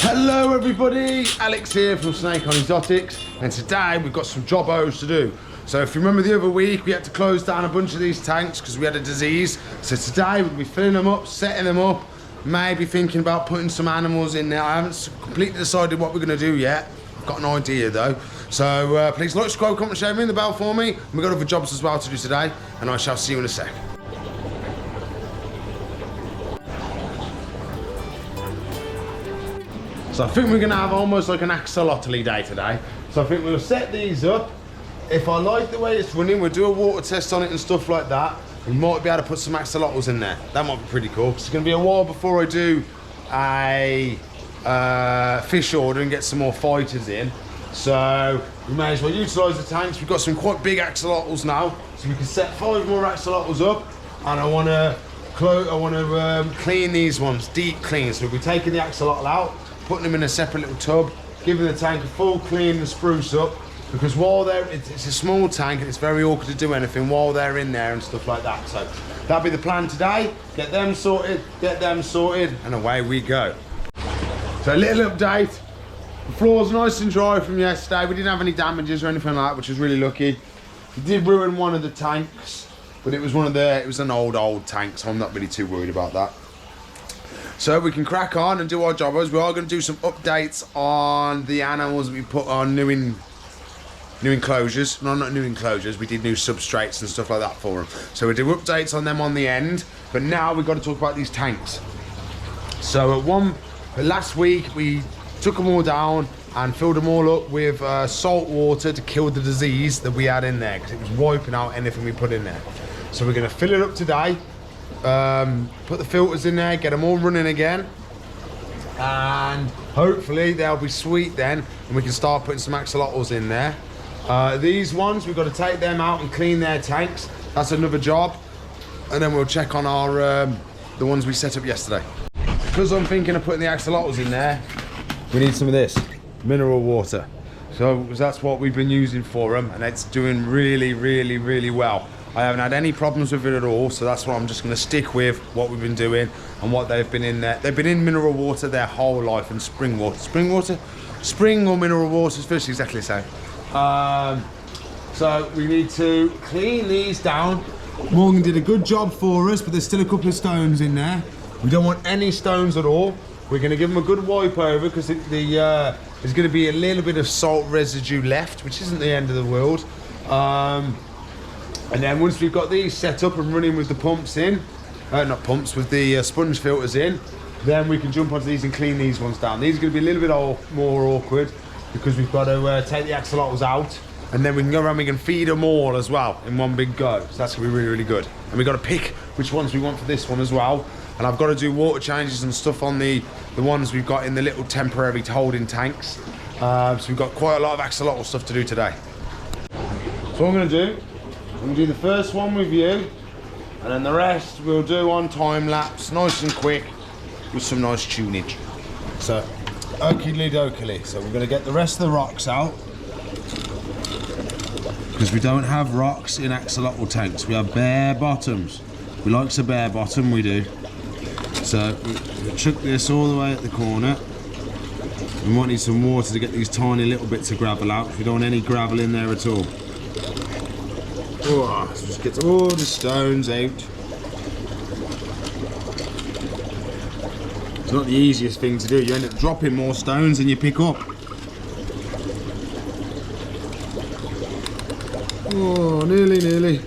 Hello everybody, Alex here from Snake on Exotics, and today we've got some jobbos to do. So if you remember the other week, we had to close down a bunch of these tanks because we had a disease. So today we'll be filling them up, setting them up, maybe thinking about putting some animals in there. I haven't completely decided what we're going to do yet. I've got an idea though. So please like, subscribe, comment, share, ring the bell for me. And we've got other jobs as well to do today, and I shall see you in a sec. So I think we're going to have almost like an axolotl day today. So I think we'll set these up. If I like the way it's running, we'll do a water test on it and stuff like that. We might be able to put some axolotls in there. That might be pretty cool. It's going to be a while before I do a fish order and get some more fighters in. So we may as well utilise the tanks. We've got some quite big axolotls now. So we can set 5 more axolotls up. And I want to clean these ones, deep clean. So we'll be taking the axolotl out, putting them in a separate little tub, giving the tank a full clean and spruce up, because while they're, it's a small tank and it's very awkward to do anything while they're in there and stuff like that. So that'll be the plan today. Get them sorted, and away we go. So a little update. The floor's nice and dry from yesterday. We didn't have any damages or anything like that, which was really lucky. We did ruin one of the tanks, but it was an old tank, so I'm not really too worried about that. So we can crack on and do our jobbers. We are going to do some updates on the animals that we put on new enclosures. No, not new enclosures. We did new substrates and stuff like that for them. So we'll do updates on them on the end. But now we've got to talk about these tanks. So last week we took them all down and filled them all up with salt water to kill the disease that we had in there, because it was wiping out anything we put in there. So we're going to fill it up today. Put the filters in there, get them all running again, and hopefully they'll be sweet then, and we can start putting some axolotls in there. These ones, we've got to take them out and clean their tanks. That's another job, and then we'll check on our the ones we set up yesterday. Because I'm thinking of putting the axolotls in there, we need some of this mineral water. So that's what we've been using for them, and it's doing really well. I haven't had any problems with it at all, so that's why I'm just going to stick with what we've been doing and what they've been in there. They've been in mineral water their whole life, and spring water. Spring or mineral water is first exactly the same. So we need to clean these down. Morgan did a good job for us, but there's still a couple of stones in there. We don't want any stones at all. We're going to give them a good wipe over, because there's going to be a little bit of salt residue left, which isn't the end of the world. And then once we've got these set up and running with the pumps in, not pumps, with the sponge filters in, then we can jump onto these and clean these ones down. These are going to be a little bit more awkward, because we've got to take the axolotls out, and then we can go around, we can feed them all as well in one big go. So that's going to be really good. And we've got to pick which ones we want for this one as well. And I've got to do water changes and stuff on the ones we've got in the little temporary holding tanks. So we've got quite a lot of axolotl stuff to do today. So what I'm going to do, I'm going to do the first one with you, and then the rest we'll do on time lapse, nice and quick, with some nice tunage. So, okie dokie. So we're going to get the rest of the rocks out, because we don't have rocks in axolotl tanks. We have bare bottoms. We like a bare bottom, we do. So we'll chuck this all the way at the corner. We might need some water to get these tiny little bits of gravel out. We don't want any gravel in there at all. Oh, so just get all the stones out. It's not the easiest thing to do. You end up dropping more stones than you pick up. Oh, nearly.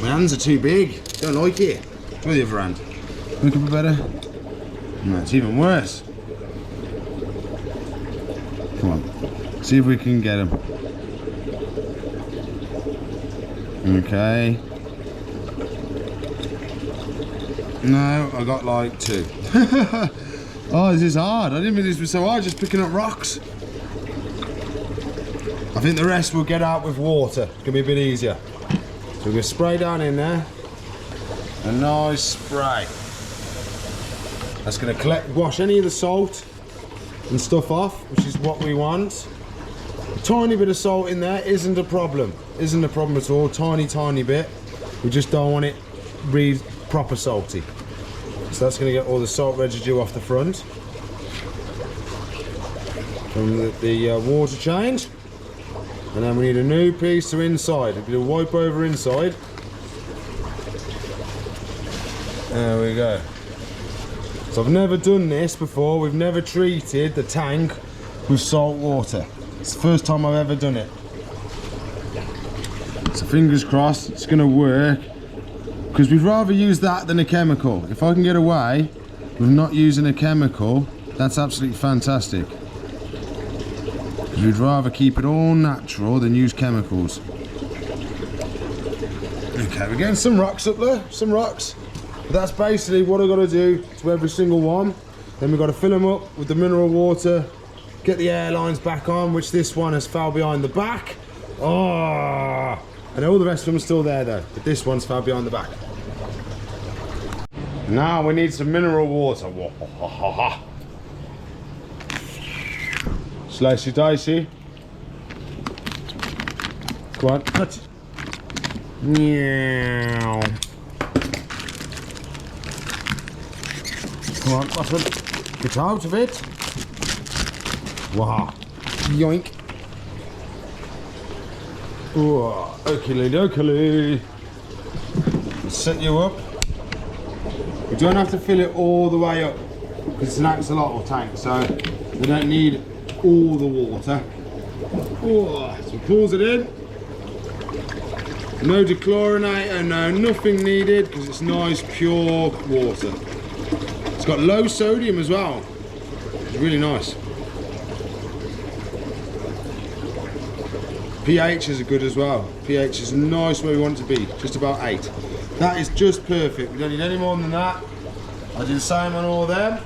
My hands are too big. Don't like it. Try the other hand. Look a bit better. No, it's even worse. Come on, see if we can get him. Okay. No, I got like 2. Oh, this is hard. I didn't think this was so hard, just picking up rocks. I think the rest we'll get out with water. It's gonna be a bit easier. So we're gonna spray down in there. A nice spray. That's gonna wash any of the salt and stuff off, which is what we want. A tiny bit of salt in there isn't a problem. Isn't a problem at all. Tiny bit. We just don't want it read proper salty. So that's going to get all the salt residue off the front from the water change. And then we need a new piece to inside. We'll do a wipe over inside. There we go. So I've never done this before. We've never treated the tank with salt water. It's the first time I've ever done it. So fingers crossed it's going to work, because we'd rather use that than a chemical. If I can get away with not using a chemical, that's absolutely fantastic. Because we'd rather keep it all natural than use chemicals. Okay, we're getting some rocks up there, some rocks. But that's basically what I've got to do to every single one. Then we've got to fill them up with the mineral water, get the air lines back on, which this one has fell behind the back. Oh, and all the rest of them are still there though, but this one's fell behind the back. Now we need some mineral water. Slicey dicey. Come on, cut. Meow. Come on, bottom. Get out of it. Wow. Yoink. Oh, okey set you up. We don't have to fill it all the way up because it's an axolotl tank, so we don't need all the water. Oh, so pulls it in. No dechlorinator, no, nothing needed because it's nice pure water. It's got low sodium as well. It's really nice. pHs are good as well. pH is nice where we want it to be, just about 8. That is just perfect. We don't need any more than that. I do the same on all of them.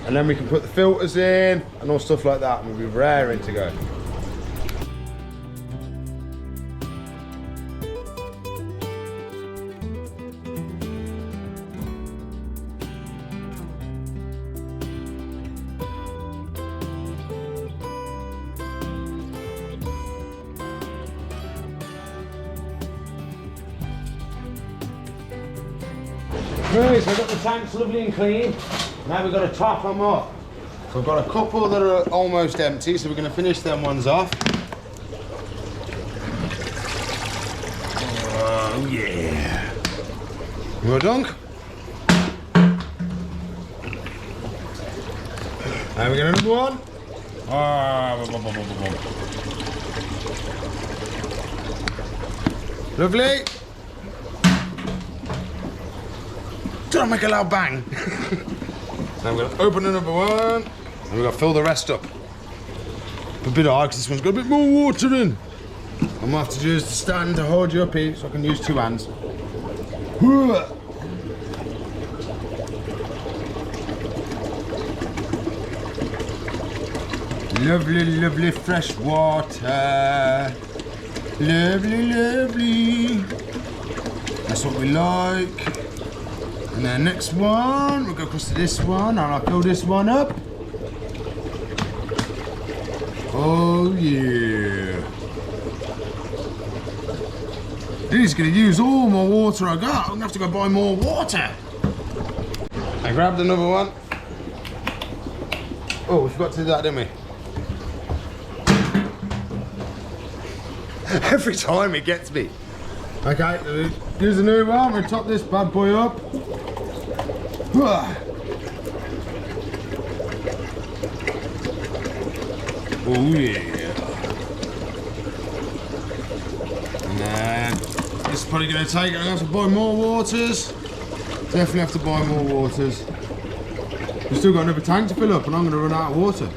And then we can put the filters in and all stuff like that, and we'll be raring to go. Right, so I've got the tanks lovely and clean. Now we've got to top them up. So I've got a couple that are almost empty, so we're going to finish them ones off. Oh yeah. You want a dunk? And we get another one. Lovely. Don't make a loud bang. Now we're going to open another one, and we've got to fill the rest up. A bit hard because this one's got a bit more water in. I'm going to have to use the stand to hold you up here so I can use 2 hands. Lovely, lovely fresh water. Lovely, lovely. That's what we like. And then next one, we'll go across to this one, and I'll fill this one up. Oh yeah. This is going to use all my water I got. I'm going to have to go buy more water. I grabbed another one. Oh, we forgot to do that, didn't we? Every time it gets me. Okay, here's a new one. We'll top this bad boy up. Oh yeah. And then this is probably going to take it. I'm going to have to buy more waters. Definitely have to buy more waters. We've still got another tank to fill up and I'm going to run out of water.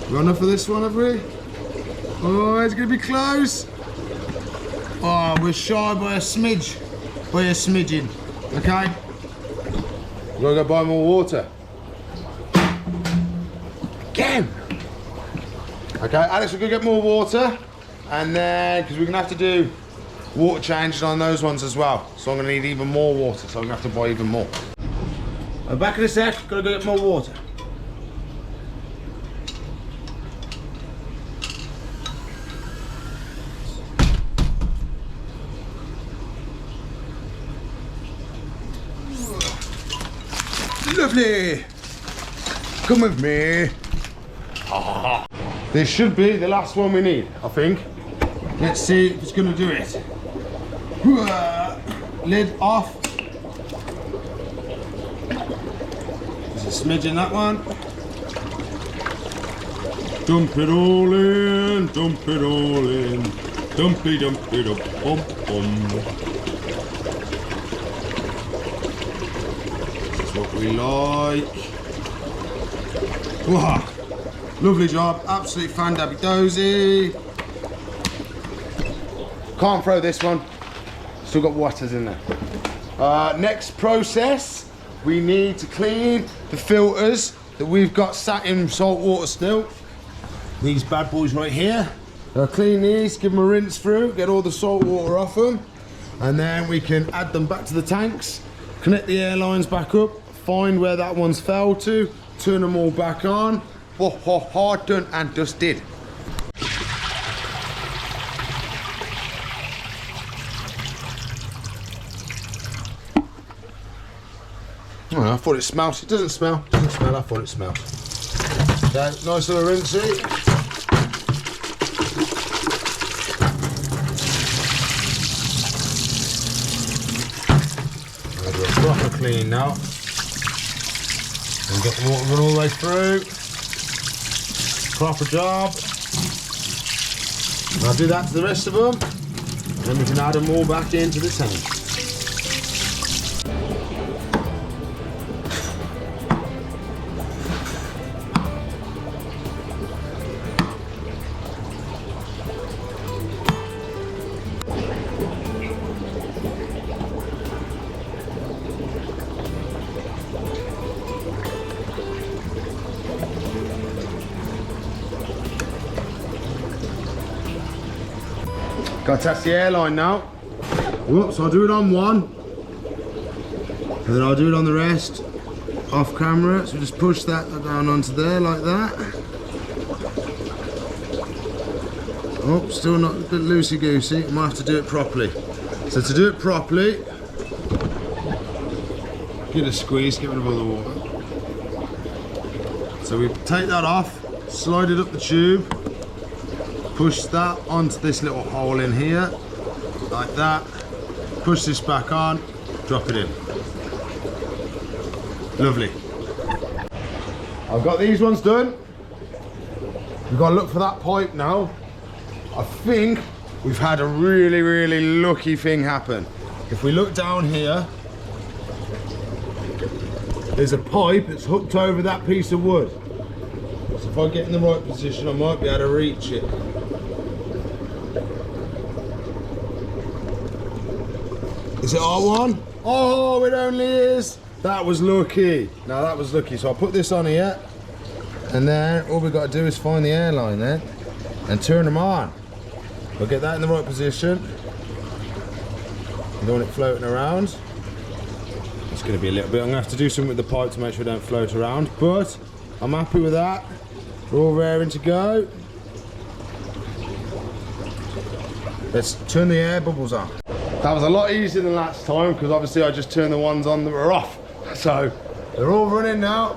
We got enough for this one, have we? Oh, it's going to be close. Oh, we're shy by a smidge. By a smidgen. Okay? We've got to go buy more water. Again! Okay, Alex, we're going to get more water. And then, because we're going to have to do water changes on those ones as well. So I'm going to need even more water. So I'm going to have to buy even more. Back in a sec, got to go get more water. Lovely. Come with me. This should be the last one we need, I think. Let's see if it's going to do it. Lid off. There's a smidge in that one. Dump it all in, dump it all in. Dumpy, dumpy, dump, bum, bum. This is what we like. Wow. Lovely job, absolutely fan-dabby-dozy. Can't throw this one. Still got waters in there. Next process, we need to clean the filters that we've got sat in salt water still. These bad boys right here. Clean these, give them a rinse through, get all the salt water off them, and then we can add them back to the tanks, connect the air lines back up, find where that one's fell to, turn them all back on. Done and dusted. Oh, I thought it smelled. It doesn't smell. It doesn't smell. I thought it smelled. Okay, nice little rinsey. I'll do a proper clean now. And get the water run all the way through. Proper job. And I'll do that to the rest of them. And then we can add them all back into the tank. Got to test the airline now. Whoops, I'll do it on one. And then I'll do it on the rest off camera. So just push that down onto there like that. Oh, still not a bit loosey-goosey. I might have to do it properly. So to do it properly, give it a squeeze, get rid of all the water. So we take that off, slide it up the tube, push that onto this little hole in here, like that. Push this back on, drop it in. Lovely. I've got these ones done. We've got to look for that pipe now. I think we've had a really, really lucky thing happen. If we look down here, there's a pipe that's hooked over that piece of wood. So if I get in the right position, I might be able to reach it. Is it R1? Oh, it only is. That was lucky. Now that was lucky. So I'll put this on here, and then all we've got to do is find the airline then and turn them on. We'll get that in the right position. You don't want it floating around. It's going to be a little bit. I'm going to have to do something with the pipe to make sure it don't float around, but I'm happy with that. We're all raring to go. Let's turn the air bubbles on. That was a lot easier than last time because obviously I just turned the ones on that were off. So they're all running now.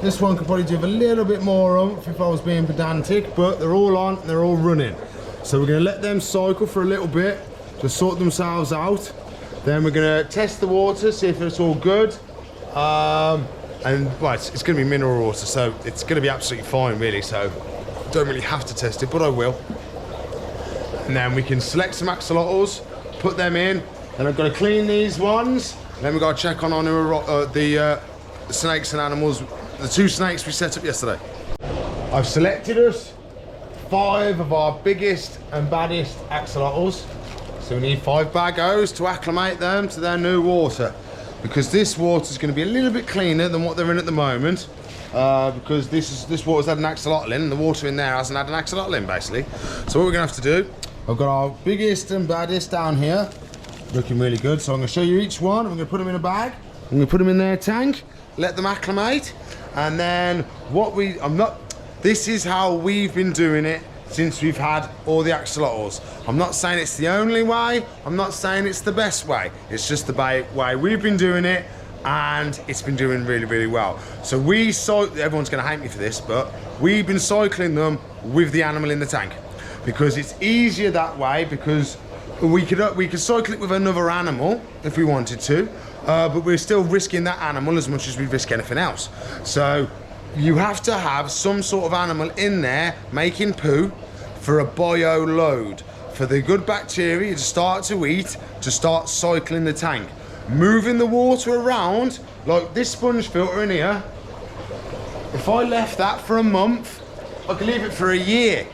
This one could probably do with a little bit more oomph if I was being pedantic, but they're all on and they're all running. So we're going to let them cycle for a little bit to sort themselves out. Then we're going to test the water, see if it's all good. And well, it's going to be mineral water, so it's going to be absolutely fine really. So don't really have to test it, but I will. And then we can select some axolotls, put them in, and I've got to clean these ones. Then we've got to check on the snakes and animals, the 2 snakes we set up yesterday. I've selected us 5 of our biggest and baddest axolotls. So we need 5 baggos to acclimate them to their new water. Because this water is going to be a little bit cleaner than what they're in at the moment. Because this water's had an axolotl in, and the water in there hasn't had an axolotl in, basically. So what we're going to have to do, I've got our biggest and baddest down here, looking really good. So I'm going to show you each one. I'm going to put them in a bag. I'm going to put them in their tank, let them acclimate, and then this is how we've been doing it since we've had all the axolotls. I'm not saying it's the only way, I'm not saying it's the best way. It's just the way we've been doing it, and it's been doing really, really well. So everyone's gonna hate me for this, but we've been cycling them with the animal in the tank because it's easier that way, because we could cycle it with another animal if we wanted to, but we're still risking that animal as much as we risk anything else. So you have to have some sort of animal in there making poo for a bio load, for the good bacteria to start to eat, to start cycling the tank. Moving the water around, like this sponge filter in here, if I left that for a month, I could leave it for a year.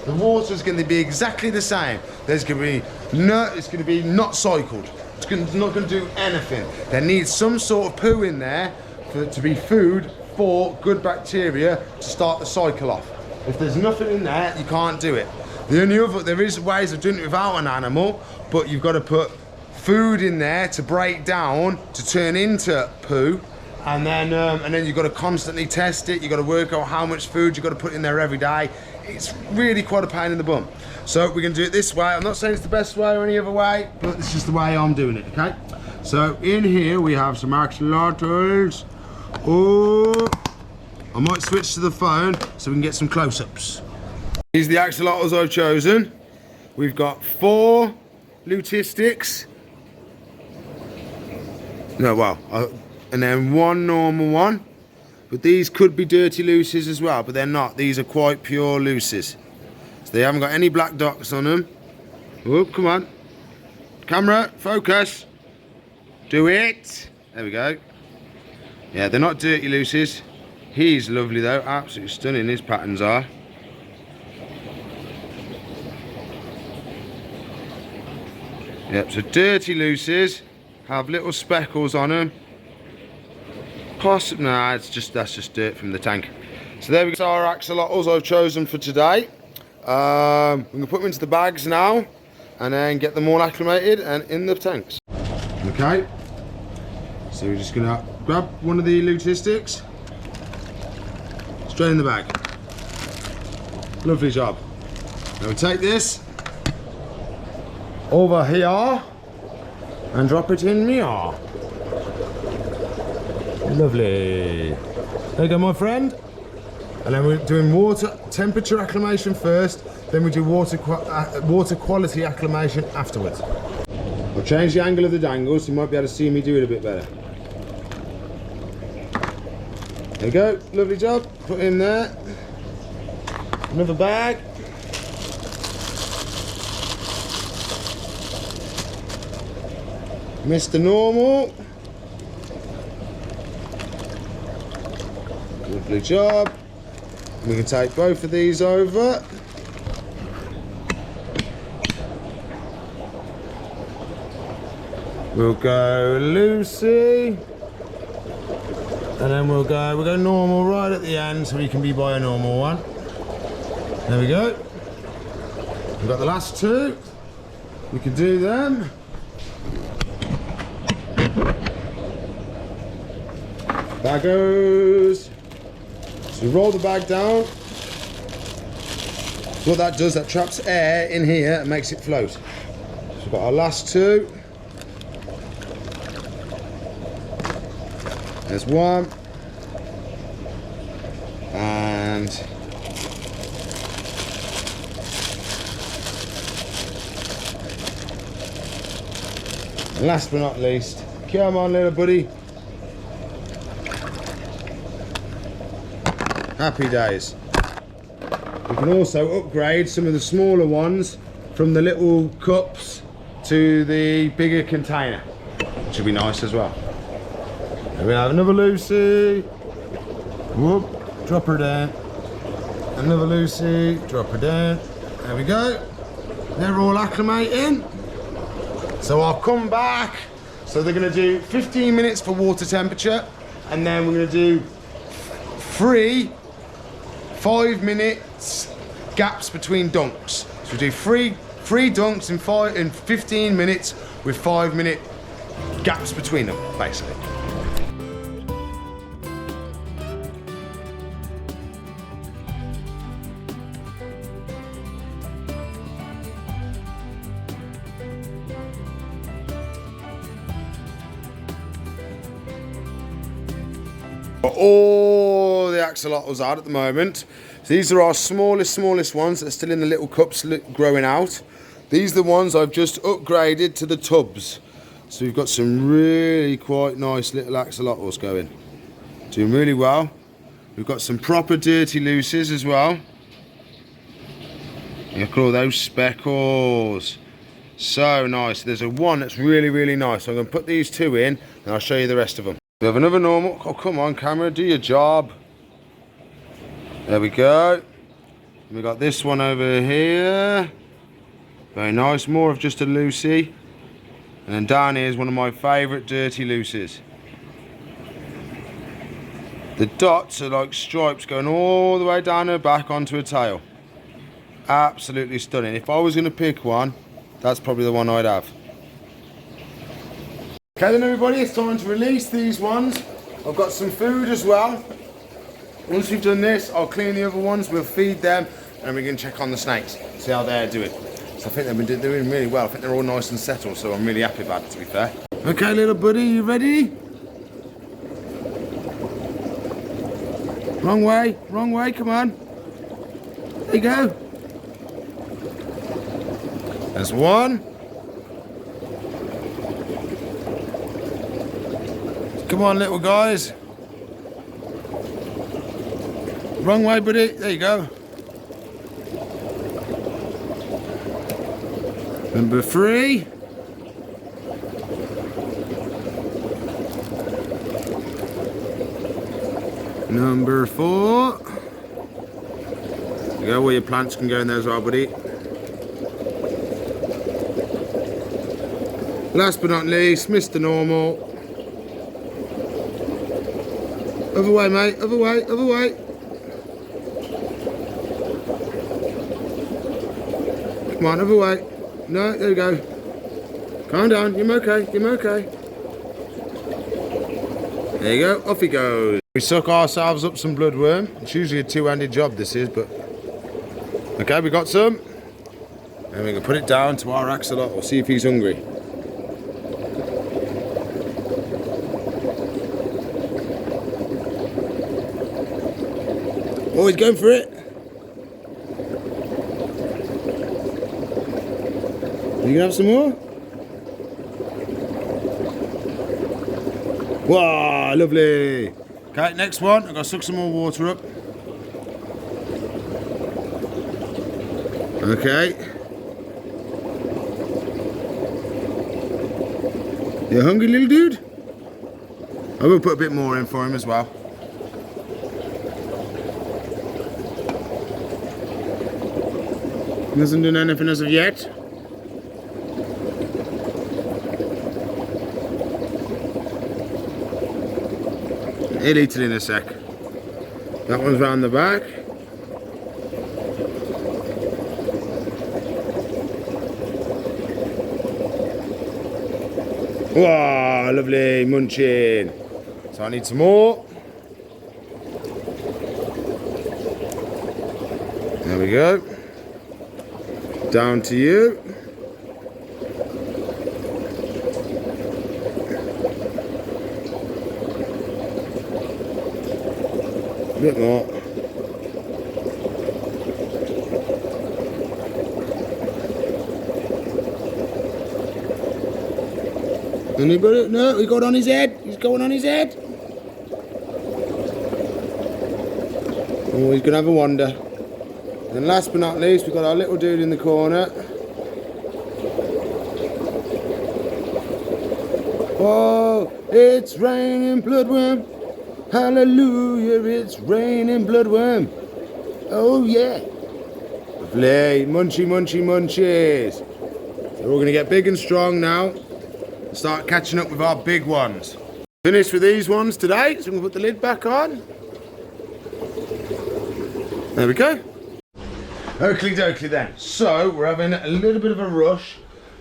The water's going to be exactly the same. It's going to be not cycled. It's not going to do anything. There needs some sort of poo in there for it to be food for good bacteria to start the cycle off. If there's nothing in there, you can't do it. There is ways of doing it without an animal, but you've got to put food in there to break down, to turn into poo, and then you've got to constantly test it. You've got to work out how much food you've got to put in there every day. It's really quite a pain in the bum. So we're going to do it this way. I'm not saying it's the best way or any other way, but it's just the way I'm doing it, okay? So in here we have some axolotls. Oh, I might switch to the phone so we can get some close-ups. These are the axolotls I've chosen. We've got 4 lutistics. No, well, and then 1 normal one. But these could be dirty lucies as well, but they're not. These are quite pure lucies. So they haven't got any black dots on them. Oh, come on. Camera, focus. Do it. There we go. Yeah, they're not dirty lucies. He's lovely though, absolutely stunning, his patterns are. Yep, so dirty lucies have little speckles on them. Possibly, nah, that's just dirt from the tank. So there we go, our axolotls I've chosen for today. We're gonna put them into the bags now and then get them all acclimated and in the tanks. Okay, so we're just gonna grab one of the lutistics, straight in the bag. Lovely job. Now we take this over here and drop it in here. Lovely. There you go, my friend. And then we're doing water temperature acclimation first, then we do water quality acclimation afterwards. I'll change the angle of the dangle so you might be able to see me do it a bit better. There you go, lovely job. Put in there. Another bag. Mr. Normal. Lovely job. We can take both of these over. We'll go Lucy. And then we'll go normal right at the end so we can be by a normal one. There we go. We've got the last 2. We can do them. Bag goes. So we roll the bag down. So what that does, that traps air in here and makes it float. So we've got our last 2. There's 1. And last but not least, come on little buddy. Happy days. We can also upgrade some of the smaller ones from the little cups to the bigger container, which would be nice as well. And we have another Lucy. Whoop, drop her down. Another Lucy, drop her down. There we go. They're all acclimating. So I'll come back. So they're gonna do 15 minutes for water temperature, and then we're gonna do 3 5-minute gaps between dunks. So we do three dunks in 15 minutes with 5-minute gaps between them, basically. Got all the axolotls out at the moment. So these are our smallest ones that are still in the little cups growing out. These are the ones I've just upgraded to the tubs. So we've got some really quite nice little axolotls going. Doing really well. We've got some proper dirty lucies as well. Look at all those speckles. So nice. There's a one that's really nice. So I'm going to put these two in and I'll show you the rest of them. We have another normal. Oh, come on, camera, do your job. There we go. And we got this one over here. Very nice. More of just a Lucy. And then down here is one of my favourite dirty Lucies. The dots are like stripes going all the way down her back onto her tail. Absolutely stunning. If I was going to pick one, that's probably the one I'd have. Okay then everybody, it's time to release these ones. I've got some food as well. Once we've done this, I'll clean the other ones, we'll feed them, and we can check on the snakes, see how they're doing. So I think they've been doing really well. I think they're all nice and settled, so I'm really happy about it, to be fair. Okay little buddy, you ready? Wrong way, come on. There you go. There's one. Come on, little guys. Wrong way, buddy. There you go. Number 3. Number 4. There you go, where your plants can go in there as well, buddy. Last but not least, Mr. Normal. Other way, mate. Other way. Come on, other way. No, there you go. Calm down. You're okay. There you go. Off he goes. We suck ourselves up some bloodworm. It's usually a two-handed job, this is, but... Okay, we got some. And we can put it down to our axolotl. See if he's hungry. Oh, he's going for it. You gonna have some more? Wow, lovely. Okay, next one. I've got to suck some more water up. Okay. You hungry, little dude? I will put a bit more in for him as well. He hasn't done anything as of yet. He'll eat it in a sec. That one's round the back. Wow, lovely, munching. So I need some more. There we go. Down to you. A bit more. Anybody? No, he got on his head. He's going on his head. Oh, he's gonna have a wander. And last but not least, we've got our little dude in the corner. Oh, it's raining bloodworm. Hallelujah, it's raining bloodworm. Oh yeah. Lovely, munchies. So we're all gonna get big and strong now and start catching up with our big ones. Finished with these ones today, so I'm gonna put the lid back on. There we go. Oakley dokley then. So we're having a little bit of a rush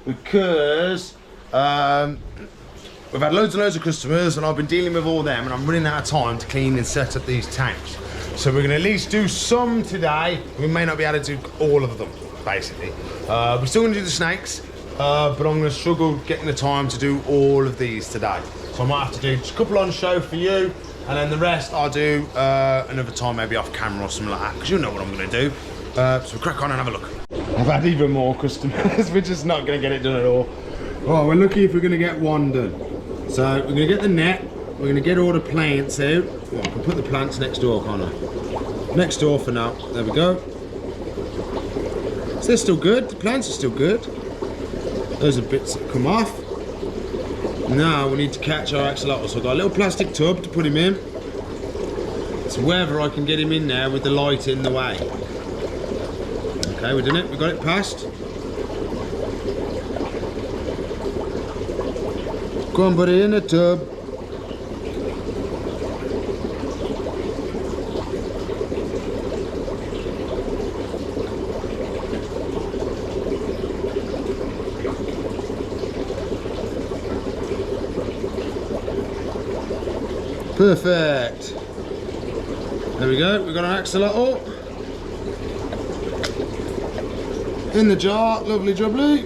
because we've had loads and loads of customers and I've been dealing with all them and I'm running out of time to clean and set up these tanks. So we're going to at least do some today. We may not be able to do all of them, basically. We're still going to do the snakes, but I'm going to struggle getting the time to do all of these today. So I might have to do just a couple on show for you And then the rest I'll do another time, maybe off camera or something like that, because you know what I'm going to do. So we'll crack on and have a look. I've had even more customers. We're just not going to get it done at all. Oh, we're lucky if we're going to get one done. So we're going to get the net. We're going to get all the plants out. Well, I can put the plants next door, can't I? Next door for now. There we go. So they're still good. The plants are still good. Those are bits that come off. Now we need to catch our axolotl. So I've got a little plastic tub to put him in. So wherever I can get him in there with the light in the way. Okay, we've done it. We got it past. Go and put it in the tub. Perfect. There we go. We've got an axolotl in the jar. Lovely jubbly.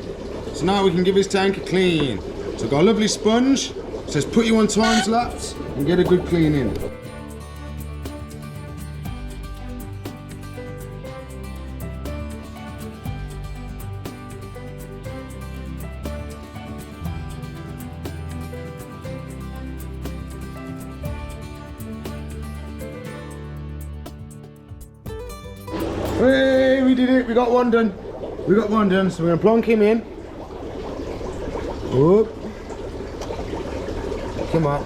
So now we can give his tank a clean. So I've got a lovely sponge. It says put you on time lapse and get a good clean in. Hey, we did it. We got one done. We got one done. So we're gonna plonk him in. Whoop. Come on.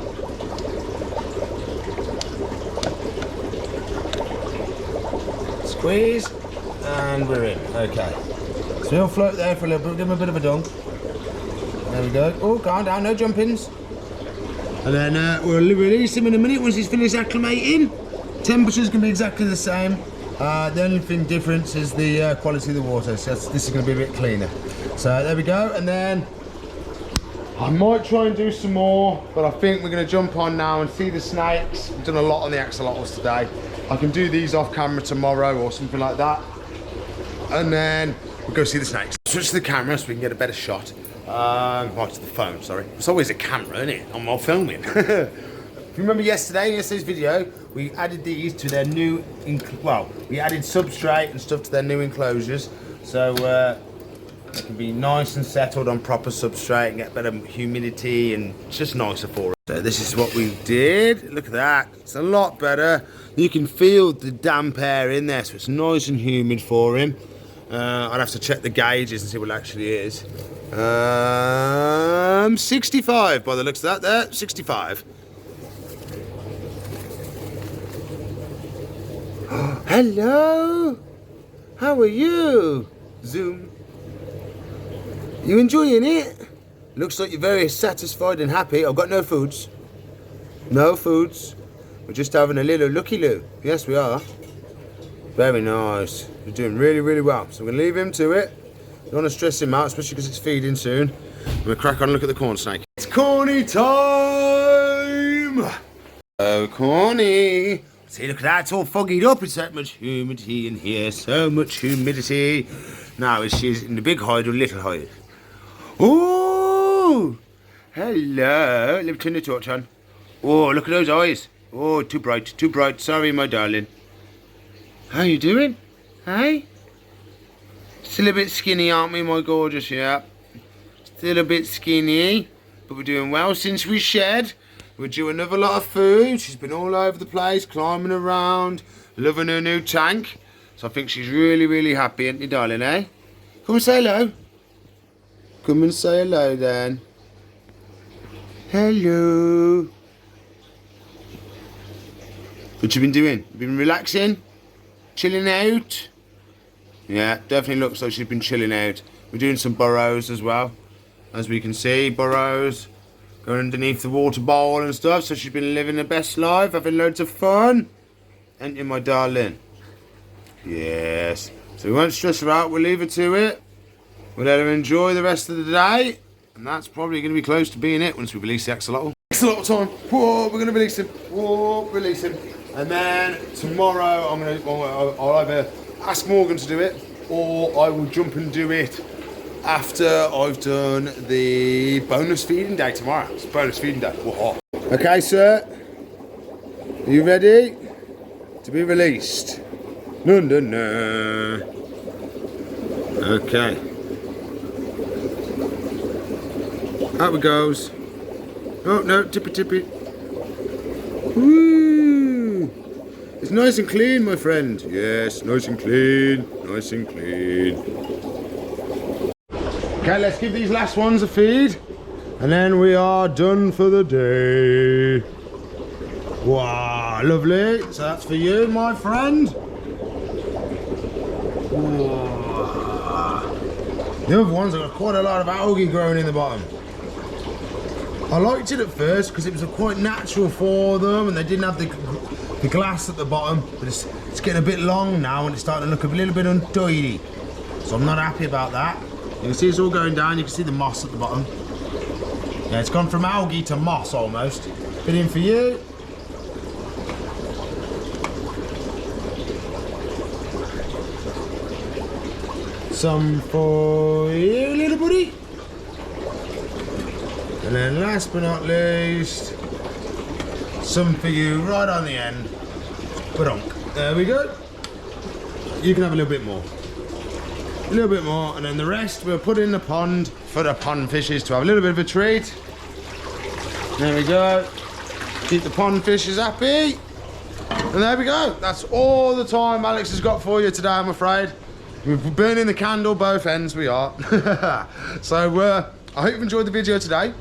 Squeeze, and we're in. Okay. So he'll float there for a little bit. Give him a bit of a dunk. There we go. Oh, calm down. No jumpings. And then we'll release him in a minute once he's finished acclimating. Temperature's gonna be exactly the same. The only thing difference is the quality of the water, so this is going to be a bit cleaner. So there we go, and then I might try and do some more, but I think we're going to jump on now and see the snakes. We've done a lot on the axolotls today. I can do these off camera tomorrow or something like that, and then we'll go see the snakes. Switch to the camera so we can get a better shot. Right, to the phone, sorry. It's always a camera, isn't it? I'm all filming. If you remember yesterday's video, we added these to their new, we added substrate and stuff to their new enclosures. So it can be nice and settled on proper substrate and get better humidity, and it's just nicer for it. So this is what we did. Look at that. It's a lot better. You can feel the damp air in there, so it's nice and humid for him. I'd have to check the gauges and see what it actually is. 65 by the looks of that there, 65. Hello, how are you? Zoom. You enjoying it? Looks like you're very satisfied and happy. I've got no foods. No foods. We're just having a little looky-loo. Yes, we are. Very nice. You're doing really, really well. So we're going to leave him to it. Don't want to stress him out, especially because it's feeding soon. We're going to crack on and look at the corn snake. It's corny time! Oh, corny. See, look at that, it's all foggied up. It's so much humidity in here, so much humidity. Now, she's in the big hide or little hide? Oh, hello. Let me turn the torch on. Oh, look at those eyes. Oh, too bright, too bright. Sorry, my darling. How you doing? Hey? Still a bit skinny, aren't we, my gorgeous? Yeah. Still a bit skinny, but we're doing well since we shed. We're due another lot of food. She's been all over the place, climbing around, loving her new tank. So I think she's really, really happy, isn't you, darling, eh? Come and say hello. Come and say hello, then. Hello. What you been doing? You been relaxing? Chilling out? Yeah, definitely looks like she's been chilling out. We're doing some burrows as well. As we can see, burrows. Going underneath the water bowl and stuff, so she's been living her best life, having loads of fun. Ain't you, my darling? Yes. So we won't stress her out, we'll leave her to it. We'll let her enjoy the rest of the day. And that's probably going to be close to being it once we release the axolotl. Axolotl time. Whoa, we're going to release him. Whoa, release him. And then tomorrow, I'll either ask Morgan to do it, or I will jump and do it after I've done the bonus feeding day tomorrow. It's bonus feeding day. Whoa. Okay, sir. Are you ready to be released? No, no, no. Okay. Out it goes. Oh no, tippy tippy. Woo! It's nice and clean, my friend. Yes, nice and clean. Nice and clean. Okay, let's give these last ones a feed. And then we are done for the day. Wow, lovely. So that's for you, my friend. Wow. The other ones have got quite a lot of algae growing in the bottom. I liked it at first because it was quite natural for them and they didn't have the glass at the bottom, but it's getting a bit long now and it's starting to look a little bit untidy. So I'm not happy about that. You can see it's all going down, you can see the moss at the bottom. Yeah, it's gone from algae to moss almost. Bit in for you. Some for you, little buddy. And then last but not least, some for you right on the end. Badonk. There we go. You can have a little bit more. A little bit more, and then the rest we'll put in the pond for the pond fishes to have a little bit of a treat. There we go. Keep the pond fishes happy. And there we go. That's all the time Alex has got for you today, I'm afraid. We're burning the candle both ends, we are. So I hope you've enjoyed the video today.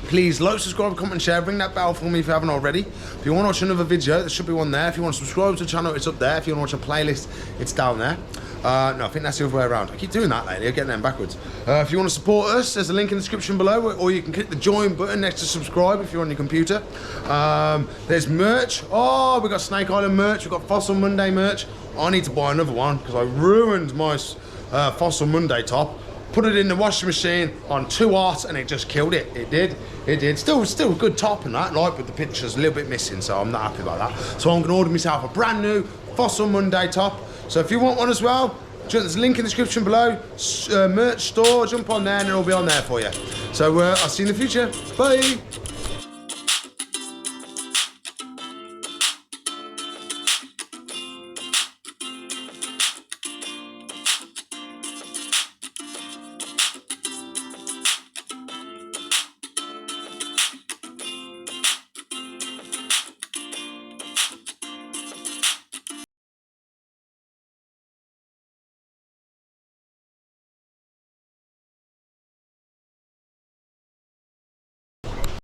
Please like, subscribe, comment, and share. Ring that bell for me if you haven't already. If you want to watch another video, there should be one there. If you want to subscribe to the channel, it's up there. If you want to watch a playlist, it's down there. No, I think that's the other way around. I keep doing that lately, I'm getting them backwards. If you want to support us, there's a link in the description below, or you can click the join button next to subscribe if you're on your computer. There's merch. Oh, we've got Snake Island merch, we've got Fossil Monday merch. I need to buy another one because I ruined my Fossil Monday top. Put it in the washing machine on 2 hours and it just killed it. It did. Still a good top and that, like, but the picture's a little bit missing, so I'm not happy about that. So I'm gonna order myself a brand new Fossil Monday top. So if you want one as well, there's a link in the description below, merch store, jump on there and it'll be on there for you. So I'll see you in the future. Bye.